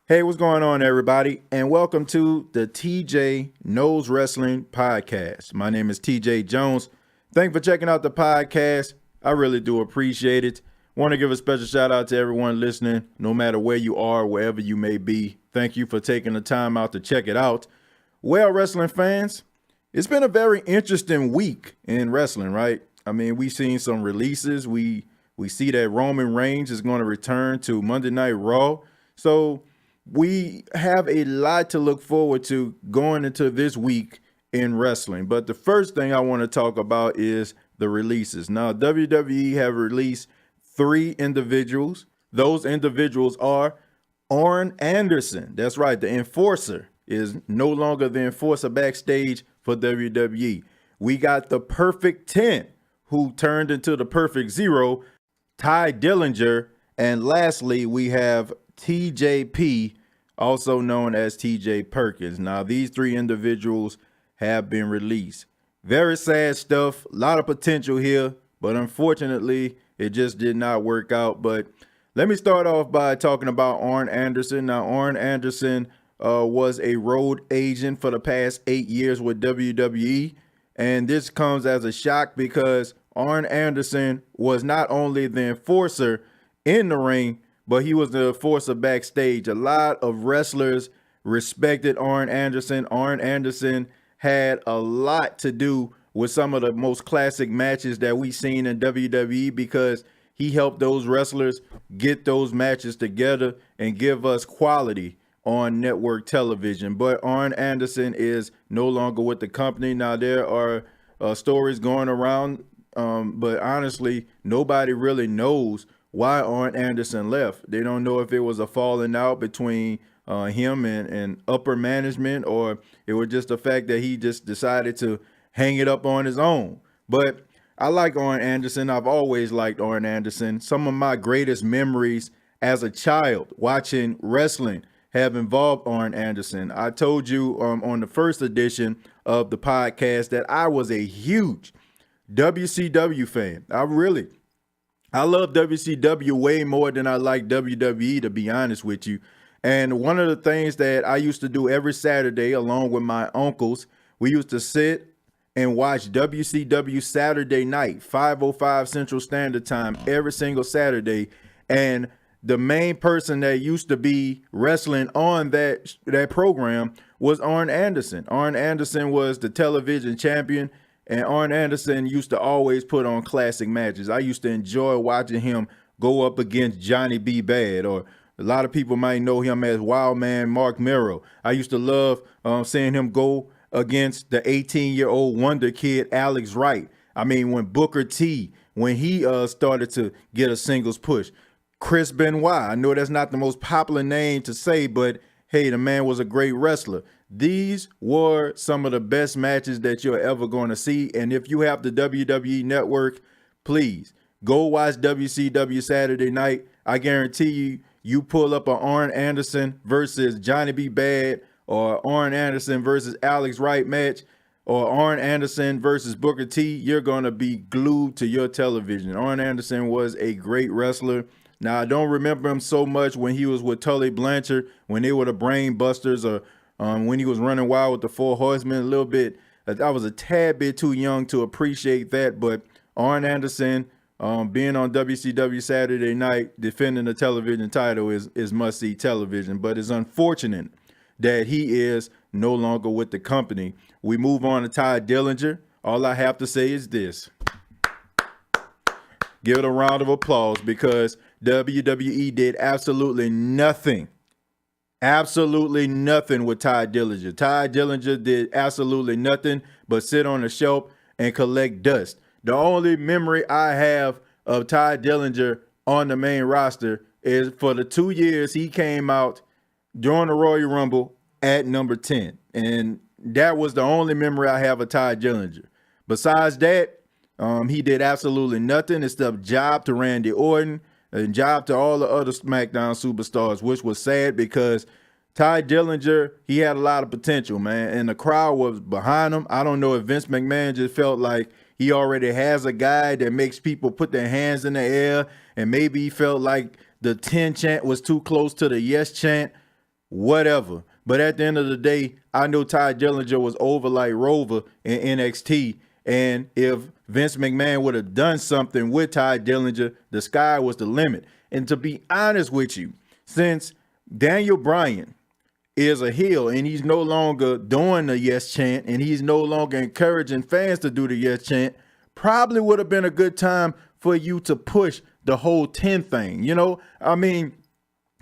Hey, what's going on, everybody? And welcome to the TJay Knows Wrestling Podcast. My name is TJ Jones. Thanks for checking out the podcast. I really do appreciate it. Want to give a special shout out to everyone listening, no matter where you are, wherever you may be. Thank you for taking the time out to check it out. Well, wrestling fans, it's been a very interesting week in wrestling, right? I mean, we've seen some releases. We see that Roman Reigns is going to return to Monday Night Raw. So we have a lot to look forward to going into this week in wrestling. But the first thing I want to talk about is the releases. Now, WWE have released 3 individuals. Those individuals are Arn Anderson. That's right. The Enforcer is no longer the Enforcer backstage for WWE. We got the Perfect 10, who turned into the Perfect 0, Ty Dillinger. And lastly, we have TJP, also known as TJ Perkins. Now, these 3 individuals have been released. Very sad stuff, a lot of potential here, but unfortunately, it just did not work out. But let me start off by talking about Arn Anderson. Now, Arn Anderson was a road agent for the past 8 years with WWE, and this comes as a shock because Arn Anderson was not only the enforcer in the ring, but he was the enforcer backstage. A lot of wrestlers respected Arn Anderson. Arn Anderson had a lot to do with some of the most classic matches that we've seen in WWE because he helped those wrestlers get those matches together and give us quality on network television. But Arn Anderson is no longer with the company. Now, there are stories going around, but honestly, nobody really knows why Arn Anderson left. They don't know if it was a falling out between him and upper management, or it was just the fact that he just decided to hang it up on his own. But I like Arn Anderson. I've always liked Arn Anderson. Some of my greatest memories as a child watching wrestling have involved Arn Anderson. I told you on the first edition of the podcast that I was a huge WCW fan. I love WCW way more than I like WWE, to be honest with you. And one of the things that I used to do every Saturday, along with my uncles, we used to sit and watch WCW Saturday night, 5:05 Central Standard Time, every single Saturday. And the main person that used to be wrestling on that program was Arn Anderson. Arn Anderson was the television champion. And Arn Anderson used to always put on classic matches. I used to enjoy watching him go up against Johnny B. Bad, or a lot of people might know him as Wild Man Mark Mero. I used to love seeing him go against the 18-year-old wonder kid Alex Wright. I mean, when Booker T, when he started to get a singles push. Chris Benoit, I know that's not the most popular name to say, but hey, the man was a great wrestler. These were some of the best matches that you're ever going to see. And if you have the WWE Network, please go watch WCW Saturday night. I guarantee you, you pull up an Arn Anderson versus Johnny B. Bad, or Arn Anderson versus Alex Wright match, or Arn Anderson versus Booker T, you're going to be glued to your television. Arn Anderson was a great wrestler. Now, I don't remember him so much when he was with Tully Blanchard, when they were the Brain Busters, or when he was running wild with the Four Horsemen a little bit. I was a tad bit too young to appreciate that, but Arn Anderson being on WCW Saturday night defending the television title is must-see television. But it's unfortunate that he is no longer with the company. We move on to Ty Dillinger. All I have to say is this. Give it a round of applause, because WWE did absolutely nothing with Ty Dillinger. Ty Dillinger did absolutely nothing but sit on the shelf and collect dust. The only memory I have of Ty Dillinger on the main roster is for the 2 years he came out during the Royal Rumble at number 10. And that was the only memory I have of Ty Dillinger. Besides that, he did absolutely nothing except job to Randy Orton and job to all the other SmackDown superstars, which was sad because Ty Dillinger, he had a lot of potential, man, and the crowd was behind him. I don't know if Vince McMahon just felt like he already has a guy that makes people put their hands in the air, and maybe he felt like the 10 chant was too close to the yes chant. whatever. But at the end of the day, I know Ty Dillinger was over like Rover in NXT. And if Vince McMahon would have done something with Ty Dillinger, the sky was the limit. And to be honest with you, since Daniel Bryan is a heel and he's no longer doing the yes chant and he's no longer encouraging fans to do the yes chant, probably would have been a good time for you to push the whole 10 thing. You know, I mean,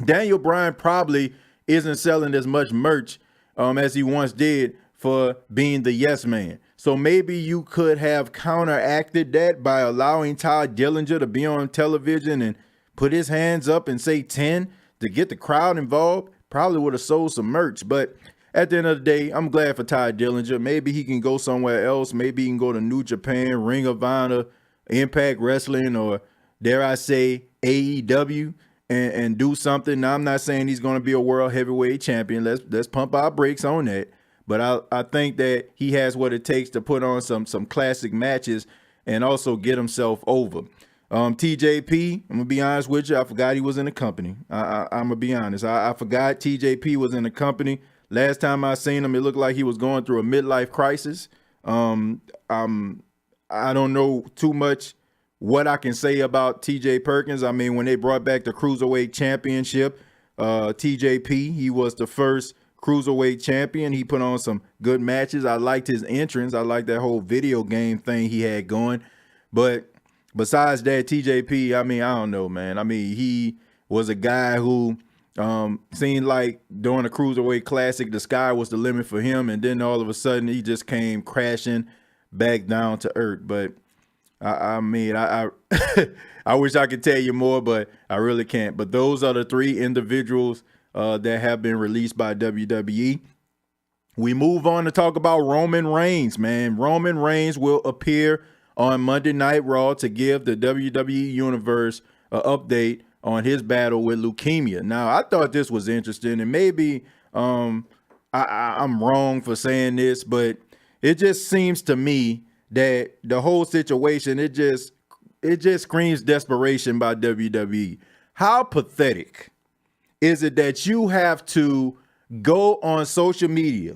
Daniel Bryan probably isn't selling as much merch as he once did for being the yes man. So maybe you could have counteracted that by allowing Ty Dillinger to be on television and put his hands up and say 10 to get the crowd involved. Probably would have sold some merch. But at the end of the day, I'm glad for Ty Dillinger. Maybe he can go somewhere else. Maybe he can go to New Japan, Ring of Honor, Impact Wrestling, or dare I say AEW and do something. Now, I'm not saying he's going to be a world heavyweight champion. Let's pump our brakes on that. But I think that he has what it takes to put on some classic matches and also get himself over. TJP, I'm going to be honest with you, I forgot he was in the company. I'm going to be honest. I forgot TJP was in the company. Last time I seen him, it looked like he was going through a midlife crisis. I don't know too much what I can say about TJ Perkins. I mean, when they brought back the Cruiserweight Championship, TJP, he was the first Cruiserweight champion. He put on some good matches. I liked his entrance. I liked that whole video game thing he had going. But besides that, TJP, I mean, I don't know, man. I mean, he was a guy who seemed like during the Cruiserweight Classic, the sky was the limit for him. And then all of a sudden, he just came crashing back down to earth. But I mean, I wish I could tell you more, but I really can't. But those are the three individuals that have been released by WWE. We move on to talk about Roman Reigns, man. Roman Reigns will appear on Monday Night Raw to give the WWE Universe an update on his battle with leukemia. Now, I thought this was interesting, and maybe I'm wrong for saying this, but it just seems to me that the whole situation, it just screams desperation by WWE. How pathetic is it that you have to go on social media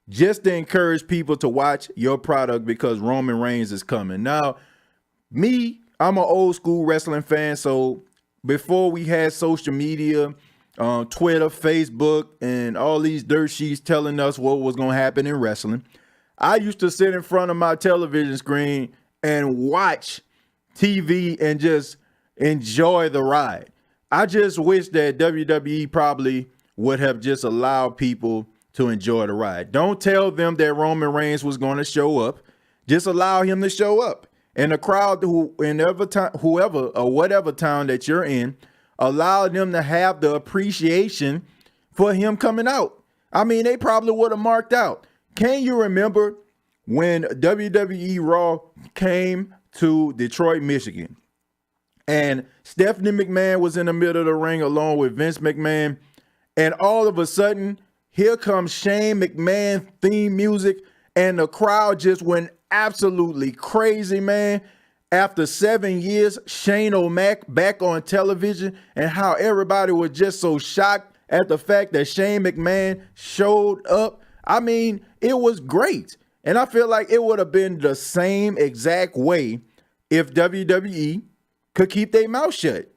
just to encourage people to watch your product because Roman Reigns is coming? Now, me, I'm an old school wrestling fan, so before we had social media, Twitter, Facebook, and all these dirt sheets telling us what was going to happen in wrestling, I used to sit in front of my television screen and watch TV and just enjoy the ride. I just wish that WWE probably would have just allowed people to enjoy the ride. Don't tell them that Roman Reigns was going to show up. Just allow him to show up. And the crowd, whoever or whatever town that you're in, allow them to have the appreciation for him coming out. I mean, they probably would have marked out. Can you remember when WWE Raw came to Detroit, Michigan, and Stephanie McMahon was in the middle of the ring along with Vince McMahon, and all of a sudden, here comes Shane McMahon theme music, and the crowd just went absolutely crazy, man. After 7 years, Shane O'Mac back on television, and how everybody was just so shocked at the fact that Shane McMahon showed up. I mean, it was great. And I feel like it would have been the same exact way if WWE could keep their mouth shut.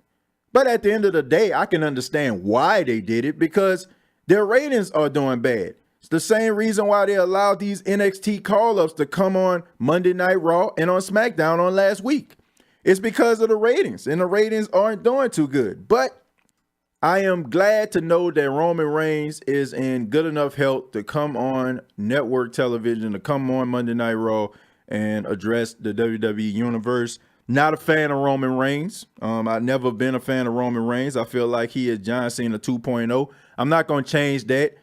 But at the end of the day, I can understand why they did it, because their ratings are doing bad. It's the same reason why they allowed these NXT call-ups to come on Monday Night Raw and on SmackDown on last week. It's because of the ratings, and the ratings aren't doing too good. But I am glad to know that Roman Reigns is in good enough health to come on network television, to come on Monday Night Raw and address the WWE Universe. Not a fan of Roman Reigns. I've never been a fan of Roman Reigns. I feel like he is John Cena 2.0. I'm not going to change that.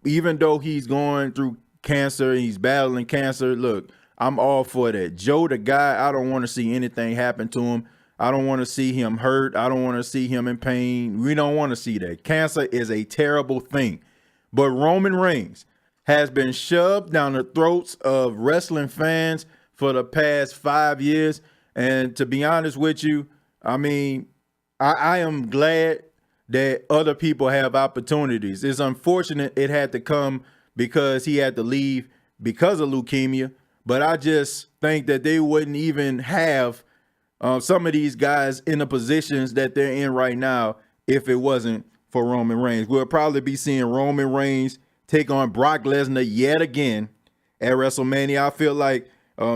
Even though he's going through cancer and he's battling cancer, look, I'm all for that. Joe, the guy, I don't want to see anything happen to him. I don't want to see him hurt. I don't want to see him in pain. We don't want to see that. Cancer is a terrible thing. But Roman Reigns has been shoved down the throats of wrestling fans for the past 5 years. And to be honest with you, I mean, I am glad that other people have opportunities. It's unfortunate it had to come because he had to leave because of leukemia, but I just think that they wouldn't even have some of these guys in the positions that they're in right now if it wasn't for Roman Reigns. We'll probably be seeing Roman Reigns take on Brock Lesnar yet again at WrestleMania. I feel like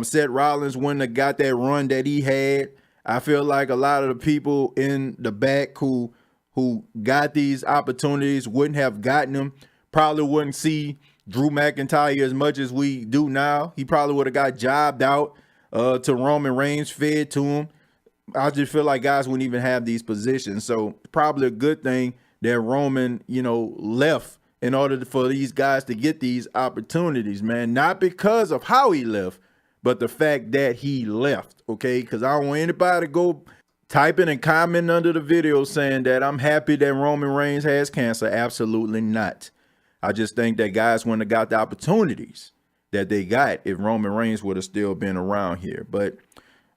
Seth Rollins wouldn't have got that run that he had. I feel like a lot of the people in the back who got these opportunities wouldn't have gotten them. Probably wouldn't see Drew McIntyre as much as we do now. He probably would have got jobbed out to Roman Reigns, fed to him. I just feel like guys wouldn't even have these positions. So probably a good thing that Roman, left in order for these guys to get these opportunities, man. Not because of how he left, but the fact that he left, okay? Because I don't want anybody to go typing and commenting under the video saying that I'm happy that Roman Reigns has cancer. Absolutely not. I just think that guys wouldn't have got the opportunities that they got if Roman Reigns would have still been around here. But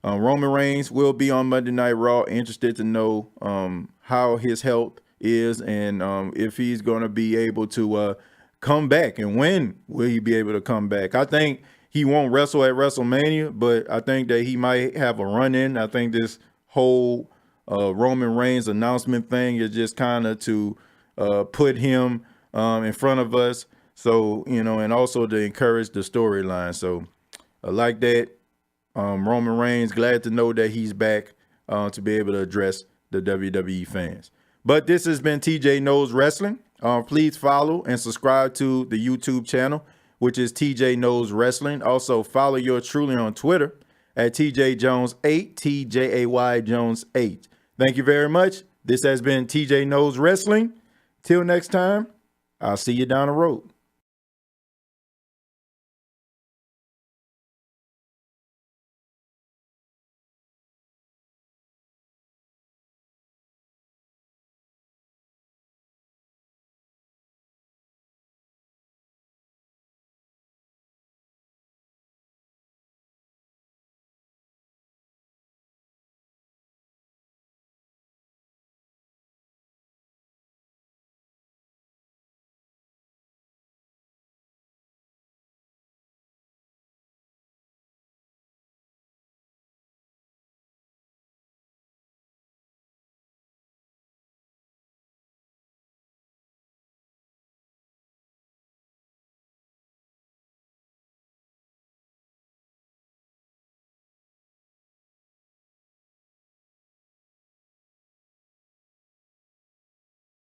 Roman Reigns will be on Monday Night Raw. Interested to know how his health is and if he's going to be able to come back, and when will he be able to come back. I think he won't wrestle at WrestleMania, but I think that he might have a run-in. I think this whole Roman Reigns announcement thing is just kind of to put him in front of us. So, and also to encourage the storyline. So I like that. Roman Reigns, glad to know that he's back to be able to address the WWE fans. But this has been TJay Knows Wrestling. Please follow and subscribe to the YouTube channel, which is TJay Knows Wrestling. Also, follow yours truly on Twitter at TJ Jones 8, TJay Jones 8. Thank you very much. This has been TJay Knows Wrestling. Till next time, I'll see you down the road.